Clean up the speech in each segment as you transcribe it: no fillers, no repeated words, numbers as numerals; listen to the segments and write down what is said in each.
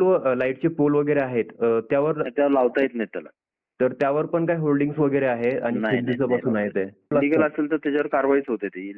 लाईटचे पोल वगैरे आहेत त्यावर लावता येत नाही त्याला. तर त्यावर पण काही होल्डिंग्स वगैरे आहे आणि नाही, खूप नाही, दिवसापासून आहे ते इलिगल असेल तर त्याच्यावर कारवाईच होते ती.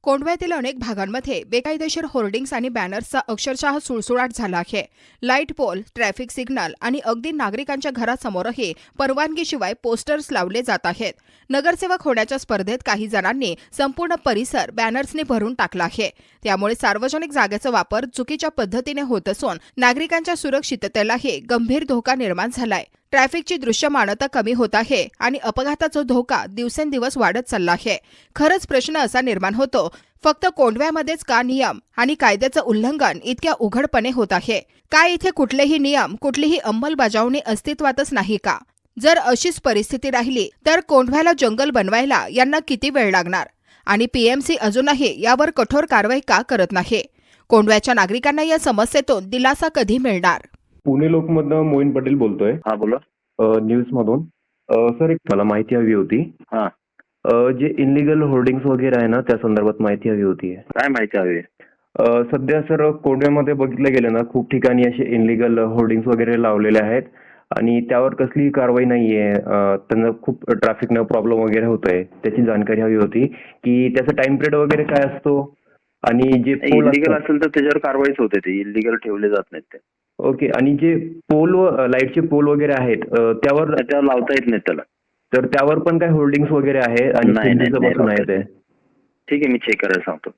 कोंढव्यातील अनेक भागांमध्ये बेकायदेशीर होर्डिंग्स आणि बॅनर्सचा अक्षरशः सुळसुळाट झाला आहे. लाईट पोल, ट्रॅफिक सिग्नल आणि अगदी नागरिकांच्या घरासमोरही परवानगीशिवाय पोस्टर्स लावले जात आहेत. नगरसेवक होण्याच्या स्पर्धेत काही जणांनी संपूर्ण परिसर बॅनर्सने भरून टाकला आहे. त्यामुळे सार्वजनिक जागेचा वापर चुकीच्या पद्धतीने होत असून नागरिकांच्या सुरक्षिततेलाही गंभीर धोका निर्माण झालाय. ट्रॅफिकची दृश्यमानता कमी होत आहे आणि अपघाताचा धोका दिवसेंदिवस वाढत चालला आहे. खरंच प्रश्न असा निर्माण होतो, फक्त कोंढव्यामध्येच का नियम आणि कायद्याचं उल्लंघन इतक्या उघडपणे होत आहे? काय इथे कुठलेही नियम, कुठलीही अंमलबजावणी अस्तित्वातच नाही का? जर अशीच परिस्थिती राहिली तर कोंढव्याला जंगल बनवायला यांना किती वेळ लागणार? आणि पीएमसी अजूनही यावर कठोर कारवाई का करत नाही? कोंढव्याच्या नागरिकांना या समस्येतून दिलासा कधी मिळणार? पुणे लोकमधनं मोईन पटेल बोलतोय. हा बोला. न्यूज मधून. सर, एक मला माहिती हवी होती. हा, जे इनलिगल होर्डिंग्स वगैरे आहे ना, त्या संदर्भात माहिती हवी होती. काय माहिती हवी? सध्या सर कोंढव्यामध्ये बघितलं गेलं ना, खूप ठिकाणी असे इनलिगल होर्डिंग्स वगैरे लावलेले आहेत आणि त्यावर कसलीही कारवाई नाहीये. त्यांना खूप ट्रॅफिकनं प्रॉब्लेम वगैरे होतोय. त्याची जाणकारी हवी होती की त्याचा टाइम पिरियड वगैरे काय असतो आणि जे पोल इलिगल असेल तर त्याच्यावर कारवाईच होते ती. इलिगल ठेवले जात नाहीत ते. ओके. आणि जे लाईटचे पोल वगैरे आहेत त्यावर लावता येत नाही त्याला. तर त्यावर पण काही होल्डिंग्स वगैरे आहे आणि नाही, खूप नाही, दिवसापासून आहे ते. ठीक आहे, मी चेक करायला सांगतो.